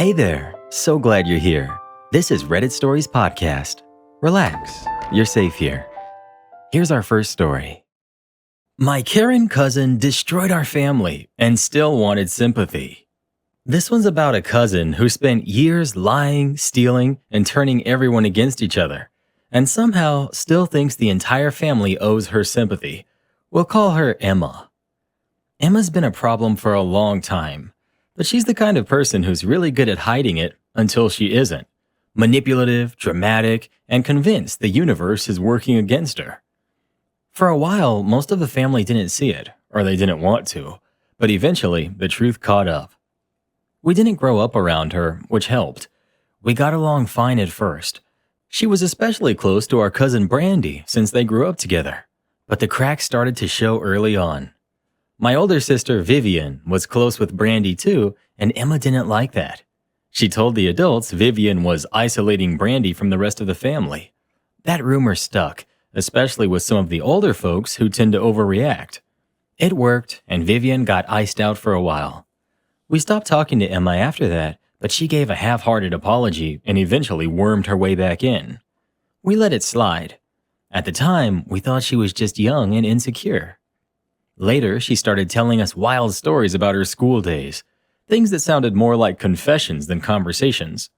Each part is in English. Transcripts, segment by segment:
Hey there, so glad you're here. This is Reddit Stories Podcast. Relax, you're safe here. Here's our first story. My Karen cousin destroyed our family and still wanted sympathy. This one's about a cousin who spent years lying, stealing, and turning everyone against each other, and somehow still thinks the entire family owes her sympathy. We'll call her Emma. Emma's been a problem for a long time, but she's the kind of person who's really good at hiding it until she isn't. Manipulative, dramatic, and convinced the universe is working against her. For a while, most of the family didn't see it, or they didn't want to, but eventually the truth caught up. We didn't grow up around her, which helped. We got along fine at first. She was especially close to our cousin Brandy since they grew up together, but the cracks started to show early on. My older sister Vivian was close with Brandy too, and Emma didn't like that. She told the adults Vivian was isolating Brandy from the rest of the family. That rumor stuck, especially with some of the older folks who tend to overreact. It worked, and Vivian got iced out for a while. We stopped talking to Emma after that, but she gave a half-hearted apology and eventually wormed her way back in. We let it slide. At the time, we thought she was just young and insecure. Later, she started telling us wild stories about her school days, things that sounded more like confessions than conversations.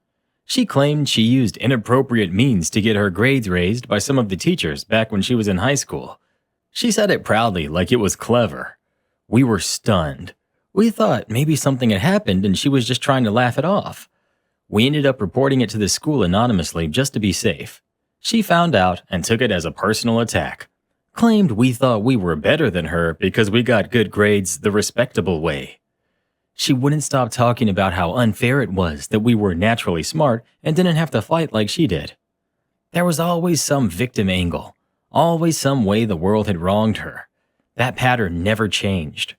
She claimed she used inappropriate means to get her grades raised by some of the teachers back when she was in high school. She said it proudly like it was clever. We were stunned. We thought maybe something had happened and she was just trying to laugh it off. We ended up reporting it to the school anonymously just to be safe. She found out and took it as a personal attack. Claimed we thought we were better than her because we got good grades the respectable way. She wouldn't stop talking about how unfair it was that we were naturally smart and didn't have to fight like she did. There was always some victim angle, always some way the world had wronged her. That pattern never changed.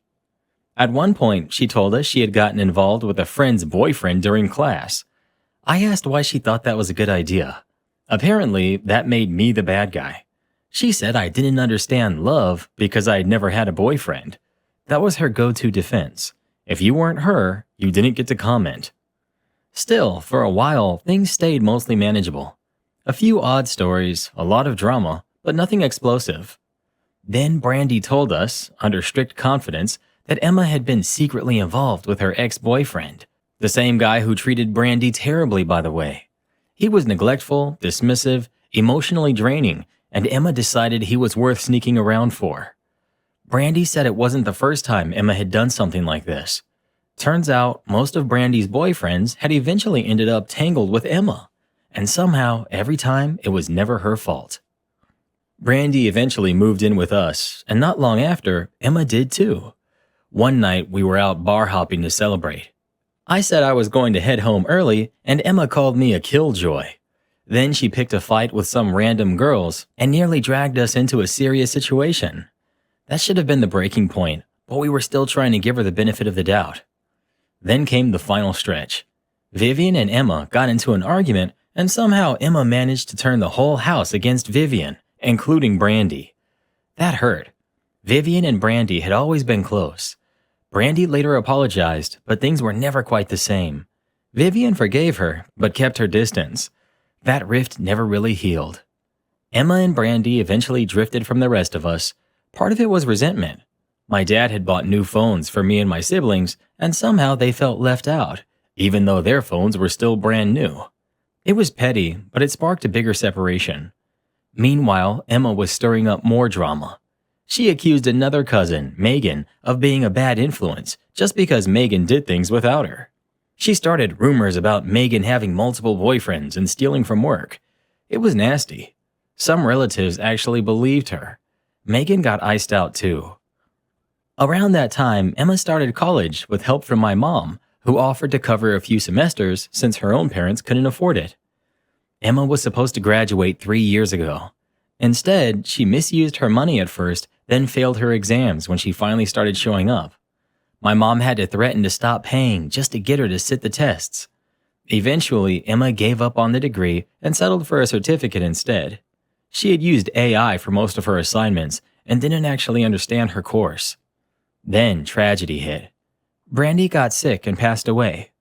At one point, she told us she had gotten involved with a friend's boyfriend during class. I asked why she thought that was a good idea. Apparently, that made me the bad guy. She said I didn't understand love because I had never had a boyfriend. That was her go-to defense. If you weren't her, you didn't get to comment. Still, for a while, things stayed mostly manageable. A few odd stories, a lot of drama, but nothing explosive. Then Brandy told us, under strict confidence, that Emma had been secretly involved with her ex-boyfriend, the same guy who treated Brandy terribly, by the way. He was neglectful, dismissive, emotionally draining, and Emma decided he was worth sneaking around for. Brandy said it wasn't the first time Emma had done something like this. Turns out, most of Brandy's boyfriends had eventually ended up tangled with Emma, and somehow, every time, it was never her fault. Brandy eventually moved in with us, and not long after, Emma did too. One night, we were out bar hopping to celebrate. I said I was going to head home early, and Emma called me a killjoy. Then she picked a fight with some random girls and nearly dragged us into a serious situation. That should have been the breaking point, but we were still trying to give her the benefit of the doubt. Then came the final stretch. Vivian and Emma got into an argument, and somehow Emma managed to turn the whole house against Vivian, including Brandy. That hurt. Vivian and Brandy had always been close. Brandy later apologized, but things were never quite the same. Vivian forgave her, but kept her distance. That rift never really healed. Emma and Brandy eventually drifted from the rest of us. Part of it was resentment. My dad had bought new phones for me and my siblings, and somehow they felt left out, even though their phones were still brand new. It was petty, but it sparked a bigger separation. Meanwhile, Emma was stirring up more drama. She accused another cousin, Megan, of being a bad influence just because Megan did things without her. She started rumors about Megan having multiple boyfriends and stealing from work. It was nasty. Some relatives actually believed her. Megan got iced out too. Around that time, Emma started college with help from my mom, who offered to cover a few semesters since her own parents couldn't afford it. Emma was supposed to graduate 3 years ago. Instead, she misused her money at first, then failed her exams when she finally started showing up. My mom had to threaten to stop paying just to get her to sit the tests. Eventually, Emma gave up on the degree and settled for a certificate instead. She had used AI for most of her assignments and didn't actually understand her course. Then tragedy hit. Brandy got sick and passed away.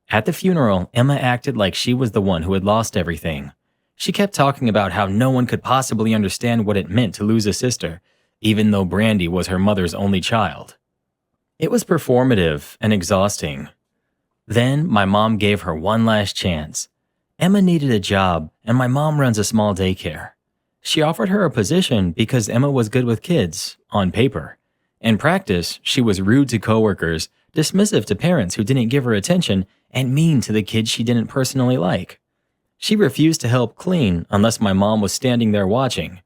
At the funeral, Emma acted like she was the one who had lost everything. She kept talking about how no one could possibly understand what it meant to lose a sister, even though Brandy was her mother's only child. It was performative and exhausting. Then, my mom gave her one last chance. Emma needed a job, and my mom runs a small daycare. She offered her a position because Emma was good with kids, on paper. In practice, she was rude to coworkers, dismissive to parents who didn't give her attention, and mean to the kids she didn't personally like. She refused to help clean unless my mom was standing there watching.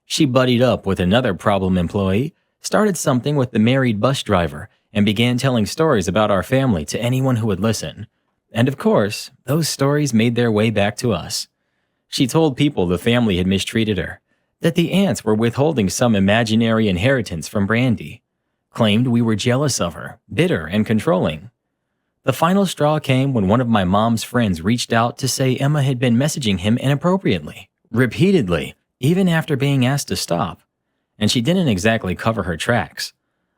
She buddied up with another problem employee, started something with the married bus driver, and began telling stories about our family to anyone who would listen. And of course, those stories made their way back to us. She told people the family had mistreated her, that the aunts were withholding some imaginary inheritance from Brandy, claimed we were jealous of her, bitter and controlling. The final straw came when one of my mom's friends reached out to say Emma had been messaging him inappropriately, repeatedly, even after being asked to stop. And she didn't exactly cover her tracks.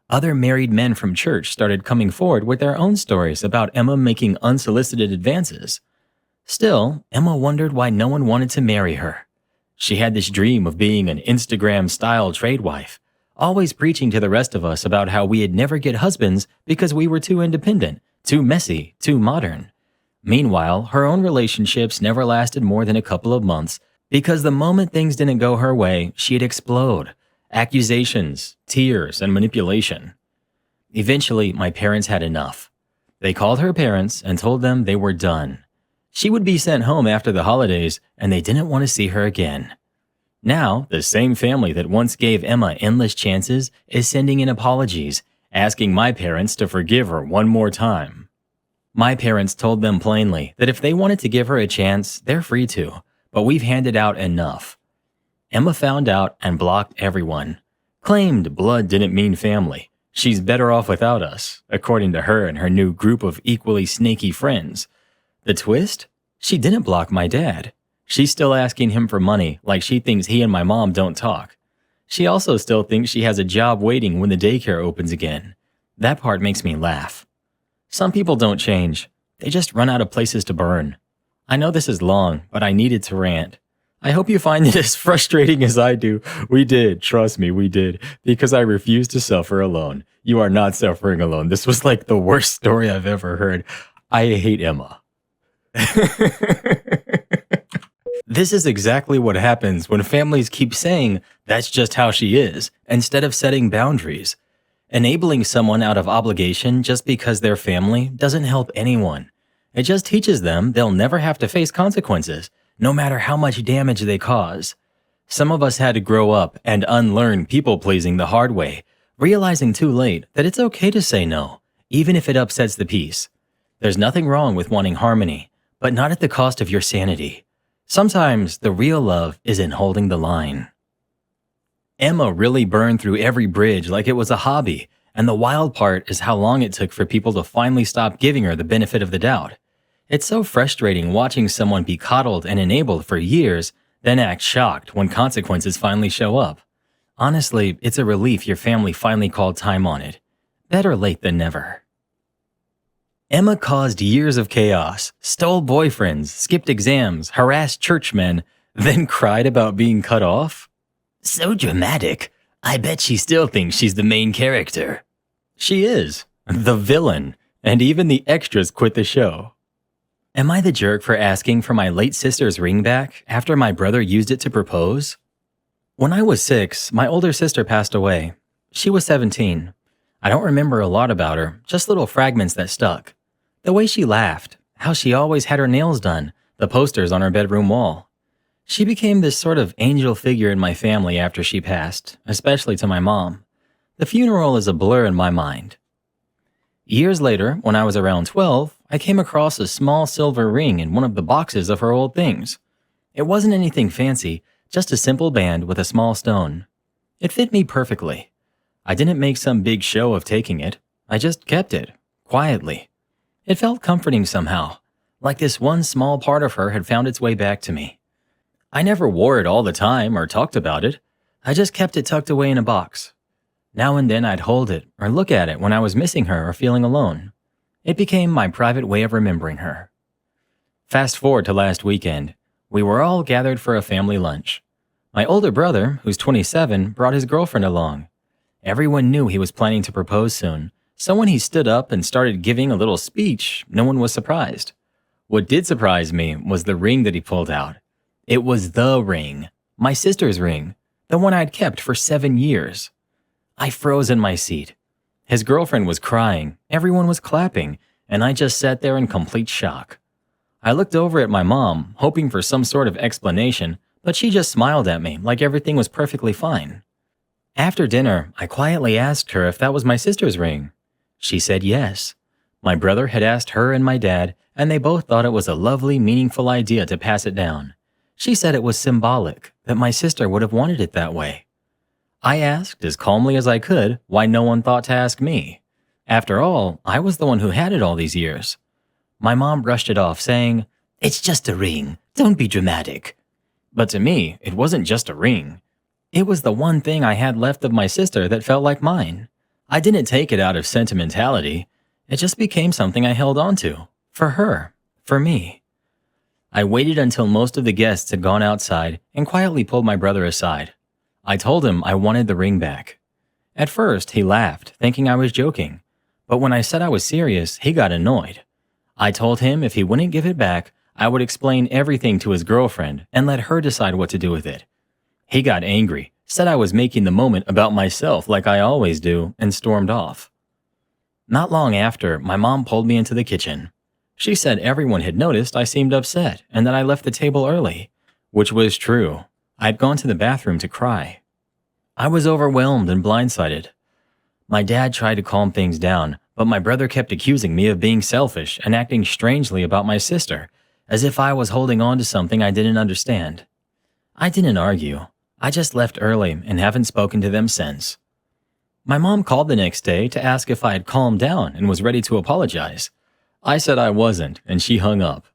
Other married men from church started coming forward with their own stories about Emma making unsolicited advances. Still, Emma wondered why no one wanted to marry her. She had this dream of being an Instagram-style trade wife, always preaching to the rest of us about how we'd never get husbands because we were too independent, too messy, too modern. Meanwhile, her own relationships never lasted more than a couple of months because the moment things didn't go her way, she'd explode. Accusations, tears, and manipulation. Eventually, my parents had enough. They called her parents and told them they were done. She would be sent home after the holidays, and they didn't want to see her again. Now, the same family that once gave Emma endless chances is sending in apologies, asking my parents to forgive her one more time. My parents told them plainly that if they wanted to give her a chance, they're free to, but we've handed out enough. Emma found out and blocked everyone. Claimed blood didn't mean family. She's better off without us, according to her and her new group of equally snaky friends. The twist? She didn't block my dad. She's still asking him for money like she thinks he and my mom don't talk. She also still thinks she has a job waiting when the daycare opens again. That part makes me laugh. Some people don't change. They just run out of places to burn. I know this is long, but I needed to rant. I hope you find it as frustrating as I do. We did. Trust me, we did. Because I refuse to suffer alone. You are not suffering alone. This was like the worst story I've ever heard. I hate Emma. This is exactly what happens when families keep saying that's just how she is, instead of setting boundaries. Enabling someone out of obligation just because they're family doesn't help anyone. It just teaches them they'll never have to face consequences, no matter how much damage they cause. Some of us had to grow up and unlearn people-pleasing the hard way, realizing too late that it's okay to say no, even if it upsets the peace. There's nothing wrong with wanting harmony, but not at the cost of your sanity. Sometimes the real love is in holding the line. Emma really burned through every bridge like it was a hobby, and the wild part is how long it took for people to finally stop giving her the benefit of the doubt. It's so frustrating watching someone be coddled and enabled for years, then act shocked when consequences finally show up. Honestly, it's a relief your family finally called time on it. Better late than never. Emma caused years of chaos, stole boyfriends, skipped exams, harassed churchmen, then cried about being cut off? So dramatic. I bet she still thinks she's the main character. She is. The villain. And even the extras quit the show. Am I the jerk for asking for my late sister's ring back after my brother used it to propose? When I was 6, my older sister passed away. She was 17. I don't remember a lot about her, just little fragments that stuck. The way she laughed, how she always had her nails done, the posters on her bedroom wall. She became this sort of angel figure in my family after she passed, especially to my mom. The funeral is a blur in my mind. Years later, when I was around 12, I came across a small silver ring in one of the boxes of her old things. It wasn't anything fancy, just a simple band with a small stone. It fit me perfectly. I didn't make some big show of taking it. I just kept it, quietly. It felt comforting somehow, like this one small part of her had found its way back to me. I never wore it all the time or talked about it. I just kept it tucked away in a box. Now and then I'd hold it or look at it when I was missing her or feeling alone. It became my private way of remembering her. Fast forward to last weekend. We were all gathered for a family lunch. My older brother, who's 27, brought his girlfriend along. Everyone knew he was planning to propose soon, so when he stood up and started giving a little speech, no one was surprised. What did surprise me was the ring that he pulled out. It was the ring, my sister's ring, the one I'd kept for 7 years. I froze in my seat. His girlfriend was crying, everyone was clapping, and I just sat there in complete shock. I looked over at my mom, hoping for some sort of explanation, but she just smiled at me like everything was perfectly fine. After dinner, I quietly asked her if that was my sister's ring. She said yes. My brother had asked her and my dad, and they both thought it was a lovely, meaningful idea to pass it down. She said it was symbolic, that my sister would have wanted it that way. I asked, as calmly as I could, why no one thought to ask me. After all, I was the one who had it all these years. My mom brushed it off, saying, "It's just a ring. Don't be dramatic." But to me, it wasn't just a ring. It was the one thing I had left of my sister that felt like mine. I didn't take it out of sentimentality. It just became something I held on to. For her. For me. I waited until most of the guests had gone outside and quietly pulled my brother aside. I told him I wanted the ring back. At first, he laughed, thinking I was joking. But when I said I was serious, he got annoyed. I told him if he wouldn't give it back, I would explain everything to his girlfriend and let her decide what to do with it. He got angry, said I was making the moment about myself like I always do, and stormed off. Not long after, my mom pulled me into the kitchen. She said everyone had noticed I seemed upset and that I left the table early, which was true. I'd gone to the bathroom to cry. I was overwhelmed and blindsided. My dad tried to calm things down, but my brother kept accusing me of being selfish and acting strangely about my sister, as if I was holding on to something I didn't understand. I didn't argue. I just left early and haven't spoken to them since. My mom called the next day to ask if I had calmed down and was ready to apologize. I said I wasn't, and she hung up.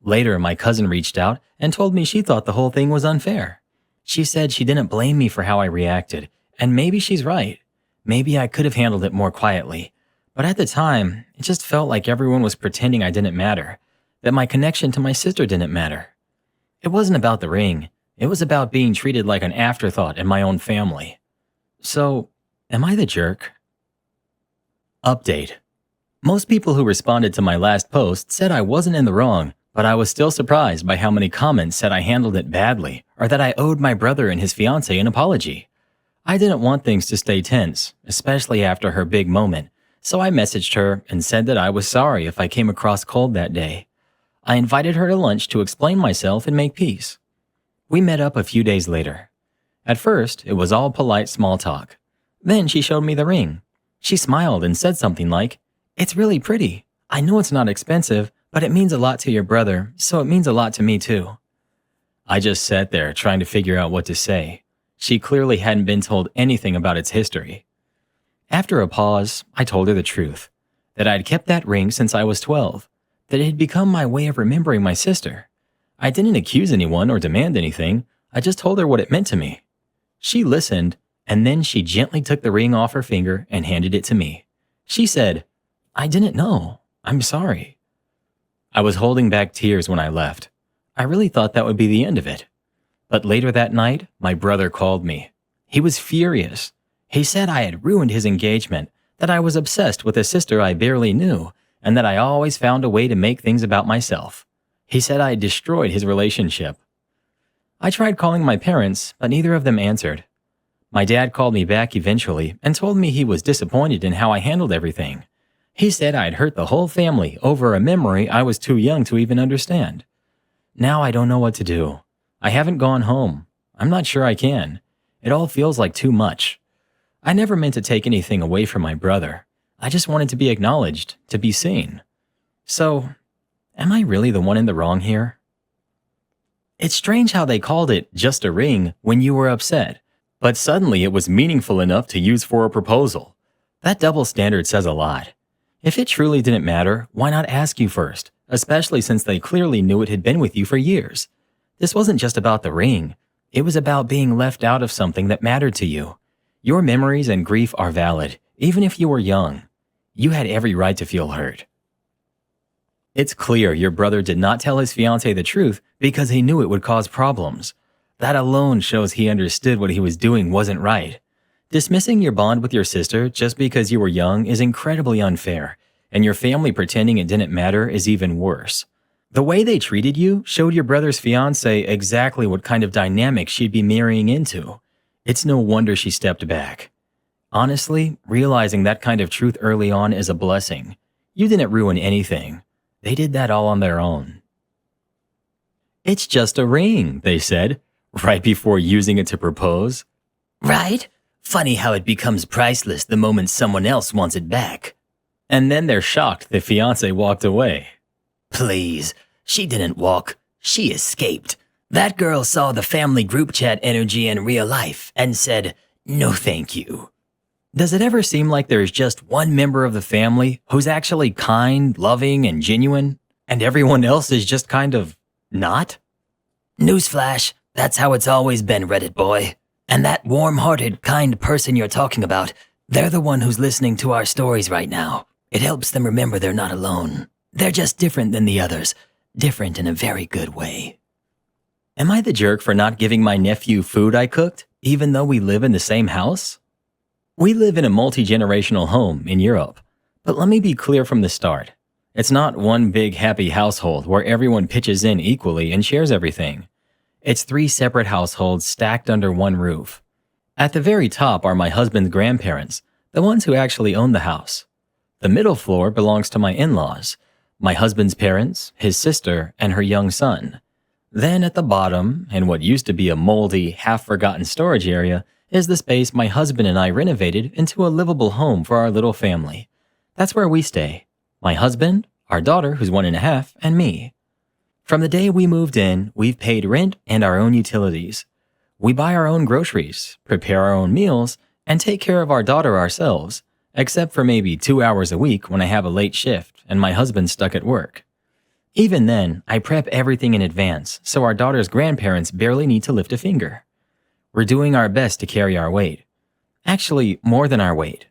Later, my cousin reached out and told me she thought the whole thing was unfair. She said she didn't blame me for how I reacted, and maybe she's right. Maybe I could have handled it more quietly. But at the time, it just felt like everyone was pretending I didn't matter, that my connection to my sister didn't matter. It wasn't about the ring. It was about being treated like an afterthought in my own family. So, am I the jerk? Update. Most people who responded to my last post said I wasn't in the wrong, but I was still surprised by how many comments said I handled it badly or that I owed my brother and his fiancée an apology. I didn't want things to stay tense, especially after her big moment, so I messaged her and said that I was sorry if I came across cold that day. I invited her to lunch to explain myself and make peace. We met up a few days later. At first, it was all polite small talk. Then she showed me the ring. She smiled and said something like, "It's really pretty. I know it's not expensive, but it means a lot to your brother, so it means a lot to me too." I just sat there trying to figure out what to say. She clearly hadn't been told anything about its history. After a pause, I told her the truth, that I'd kept that ring since I was 12, that it had become my way of remembering my sister. I didn't accuse anyone or demand anything, I just told her what it meant to me. She listened, and then she gently took the ring off her finger and handed it to me. She said, "I didn't know. I'm sorry." I was holding back tears when I left. I really thought that would be the end of it. But later that night, my brother called me. He was furious. He said I had ruined his engagement, that I was obsessed with a sister I barely knew, and that I always found a way to make things about myself. He said I had destroyed his relationship. I tried calling my parents, but neither of them answered. My dad called me back eventually and told me he was disappointed in how I handled everything. He said I'd hurt the whole family over a memory I was too young to even understand. Now I don't know what to do. I haven't gone home. I'm not sure I can. It all feels like too much. I never meant to take anything away from my brother. I just wanted to be acknowledged, to be seen. So, am I really the one in the wrong here? It's strange how they called it just a ring when you were upset, but suddenly it was meaningful enough to use for a proposal. That double standard says a lot. If it truly didn't matter, why not ask you first, especially since they clearly knew it had been with you for years? This wasn't just about the ring. It was about being left out of something that mattered to you. Your memories and grief are valid, even if you were young. You had every right to feel hurt. It's clear your brother did not tell his fiancée the truth because he knew it would cause problems. That alone shows he understood what he was doing wasn't right. Dismissing your bond with your sister just because you were young is incredibly unfair, and your family pretending it didn't matter is even worse. The way they treated you showed your brother's fiancée exactly what kind of dynamic she'd be marrying into. It's no wonder she stepped back. Honestly, realizing that kind of truth early on is a blessing. You didn't ruin anything. They did that all on their own. "It's just a ring," they said, right before using it to propose. Right? Funny how it becomes priceless the moment someone else wants it back. And then they're shocked the fiancé walked away. Please, she didn't walk. She escaped. That girl saw the family group chat energy in real life and said, no thank you. Does it ever seem like there's just one member of the family who's actually kind, loving, and genuine, and everyone else is just kind of not? Newsflash, that's how it's always been, Reddit boy. And that warm-hearted, kind person you're talking about, they're the one who's listening to our stories right now. It helps them remember they're not alone. They're just different than the others. Different in a very good way. Am I the jerk for not giving my nephew food I cooked, even though we live in the same house? We live in a multi-generational home in Europe, but let me be clear from the start. It's not one big happy household where everyone pitches in equally and shares everything. It's 3 separate households stacked under one roof. At the very top are my husband's grandparents, the ones who actually own the house. The middle floor belongs to my in-laws, my husband's parents, his sister, and her young son. Then at the bottom, in what used to be a moldy, half-forgotten storage area, is the space my husband and I renovated into a livable home for our little family. That's where we stay. My husband, our daughter, who's 1.5, and me. From the day we moved in, we've paid rent and our own utilities. We buy our own groceries, prepare our own meals, and take care of our daughter ourselves, except for maybe 2 hours a week when I have a late shift and my husband's stuck at work. Even then, I prep everything in advance, so our daughter's grandparents barely need to lift a finger. We're doing our best to carry our weight. Actually, more than our weight.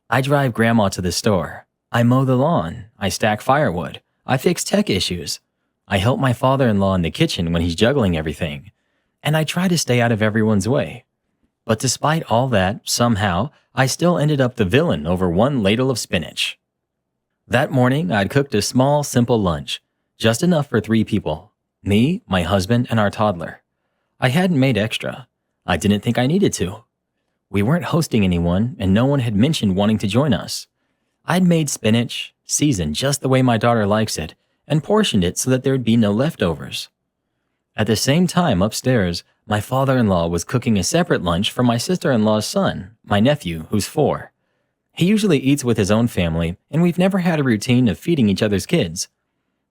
I drive grandma to the store. I mow the lawn. I stack firewood. I fix tech issues. I help my father-in-law in the kitchen when he's juggling everything. And I try to stay out of everyone's way. But despite all that, somehow, I still ended up the villain over one ladle of spinach. That morning, I'd cooked a small, simple lunch, just enough for 3 people. Me, my husband, and our toddler. I hadn't made extra. I didn't think I needed to. We weren't hosting anyone, and no one had mentioned wanting to join us. I'd made spinach, seasoned just the way my daughter likes it, and portioned it so that there'd be no leftovers. At the same time, upstairs, my father-in-law was cooking a separate lunch for my sister-in-law's son, my nephew, who's 4. He usually eats with his own family, and we've never had a routine of feeding each other's kids.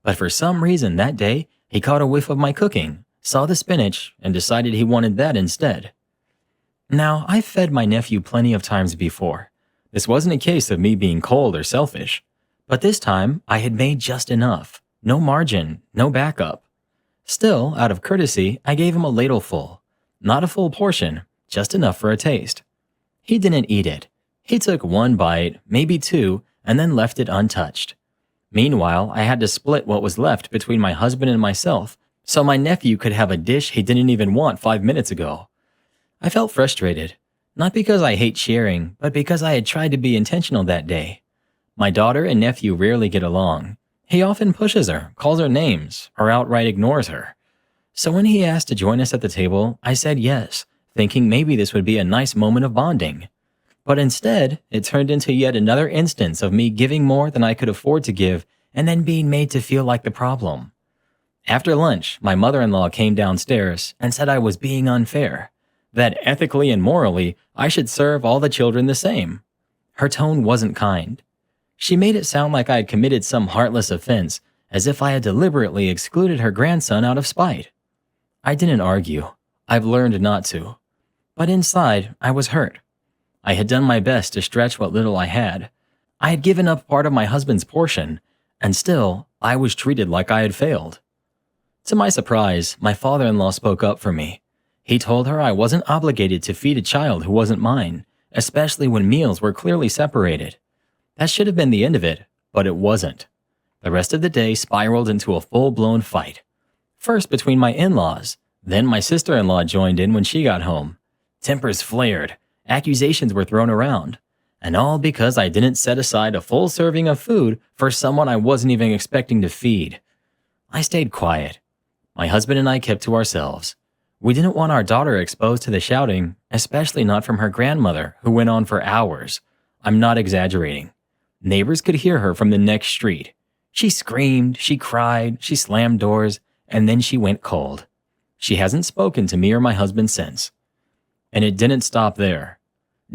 But for some reason that day, he caught a whiff of my cooking, saw the spinach, and decided he wanted that instead. Now, I've fed my nephew plenty of times before. This wasn't a case of me being cold or selfish. But this time, I had made just enough. No margin, no backup. Still, out of courtesy, I gave him a ladleful. Not a full portion, just enough for a taste. He didn't eat it. He took 1 bite, maybe 2, and then left it untouched. Meanwhile, I had to split what was left between my husband and myself, so my nephew could have a dish he didn't even want 5 minutes ago. I felt frustrated, not because I hate sharing, but because I had tried to be intentional that day. My daughter and nephew rarely get along. He often pushes her, calls her names, or outright ignores her. So when he asked to join us at the table, I said yes, thinking maybe this would be a nice moment of bonding. But instead, it turned into yet another instance of me giving more than I could afford to give and then being made to feel like the problem. After lunch, my mother-in-law came downstairs and said I was being unfair, that ethically and morally, I should serve all the children the same. Her tone wasn't kind. She made it sound like I had committed some heartless offense, as if I had deliberately excluded her grandson out of spite. I didn't argue. I've learned not to. But inside, I was hurt. I had done my best to stretch what little I had. I had given up part of my husband's portion, and still, I was treated like I had failed. To my surprise, my father-in-law spoke up for me. He told her I wasn't obligated to feed a child who wasn't mine, especially when meals were clearly separated. That should have been the end of it, but it wasn't. The rest of the day spiraled into a full-blown fight. First between my in-laws, then my sister-in-law joined in when she got home. Tempers flared, accusations were thrown around, and all because I didn't set aside a full serving of food for someone I wasn't even expecting to feed. I stayed quiet. My husband and I kept to ourselves. We didn't want our daughter exposed to the shouting, especially not from her grandmother, who went on for hours. I'm not exaggerating. Neighbors could hear her from the next street. She screamed, she cried, she slammed doors, and then she went cold. She hasn't spoken to me or my husband since. And it didn't stop there.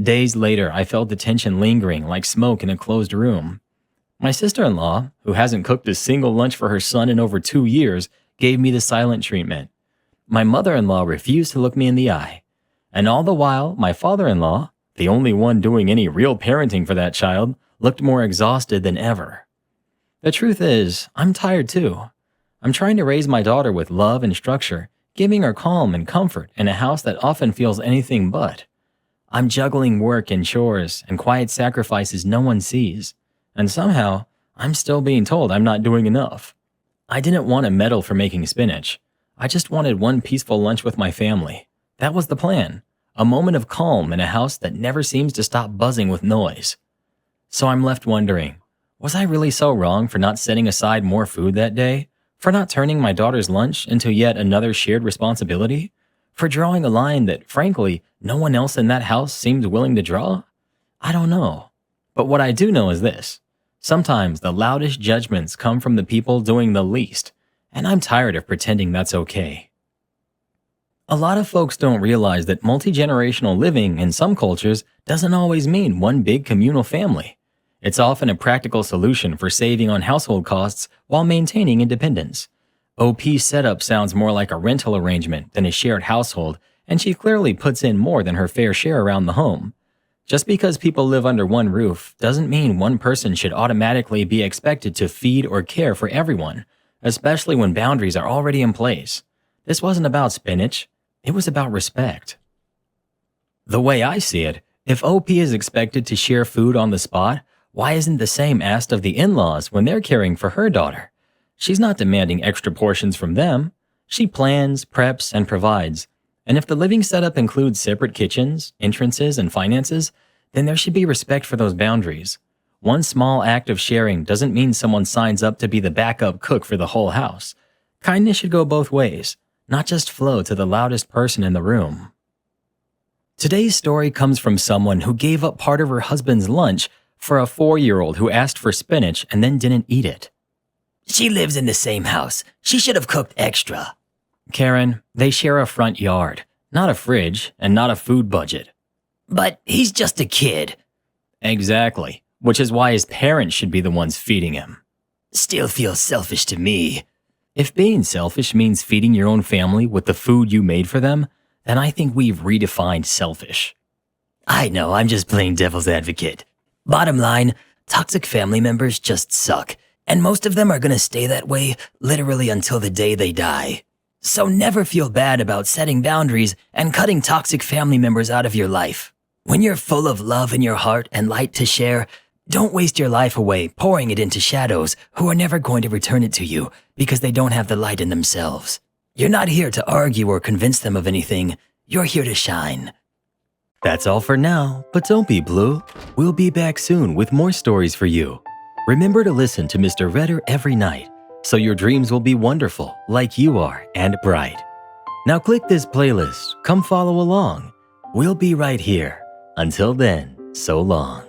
Days later, I felt the tension lingering like smoke in a closed room. My sister-in-law, who hasn't cooked a single lunch for her son in over 2 years, gave me the silent treatment. My mother-in-law refused to look me in the eye. And all the while, my father-in-law, the only one doing any real parenting for that child, looked more exhausted than ever. The truth is, I'm tired too. I'm trying to raise my daughter with love and structure, giving her calm and comfort in a house that often feels anything but. I'm juggling work and chores and quiet sacrifices no one sees. And somehow, I'm still being told I'm not doing enough. I didn't want a medal for making spinach. I just wanted one peaceful lunch with my family. That was the plan. A moment of calm in a house that never seems to stop buzzing with noise. So I'm left wondering, was I really so wrong for not setting aside more food that day? For not turning my daughter's lunch into yet another shared responsibility? For drawing a line that, frankly, no one else in that house seemed willing to draw? I don't know. But what I do know is this. Sometimes the loudest judgments come from the people doing the least, and I'm tired of pretending that's okay. A lot of folks don't realize that multi-generational living in some cultures doesn't always mean one big communal family. It's often a practical solution for saving on household costs while maintaining independence. OP's setup sounds more like a rental arrangement than a shared household, and she clearly puts in more than her fair share around the home. Just because people live under one roof doesn't mean one person should automatically be expected to feed or care for everyone, especially when boundaries are already in place. This wasn't about spinach. It was about respect. The way I see it, if OP is expected to share food on the spot, why isn't the same asked of the in-laws when they're caring for her daughter? She's not demanding extra portions from them. She plans, preps, and provides. And if the living setup includes separate kitchens, entrances, and finances, then there should be respect for those boundaries. One small act of sharing doesn't mean someone signs up to be the backup cook for the whole house. Kindness should go both ways, not just flow to the loudest person in the room. Today's story comes from someone who gave up part of her husband's lunch for a 4-year-old who asked for spinach and then didn't eat it. She lives in the same house. She should have cooked extra. Karen, they share a front yard, not a fridge, and not a food budget. But he's just a kid. Exactly, which is why his parents should be the ones feeding him. Still feels selfish to me. If being selfish means feeding your own family with the food you made for them, then I think we've redefined selfish. I know, I'm just playing devil's advocate. Bottom line, toxic family members just suck, and most of them are gonna stay that way literally until the day they die. So never feel bad about setting boundaries and cutting toxic family members out of your life. When you're full of love in your heart and light to share, don't waste your life away pouring it into shadows who are never going to return it to you because they don't have the light in themselves. You're not here to argue or convince them of anything. You're here to shine. That's all for now, but don't be blue. We'll be back soon with more stories for you. Remember to listen to Mr. Redder every night, so your dreams will be wonderful like you are and bright. Now click this playlist, come follow along. We'll be right here. Until then, so long.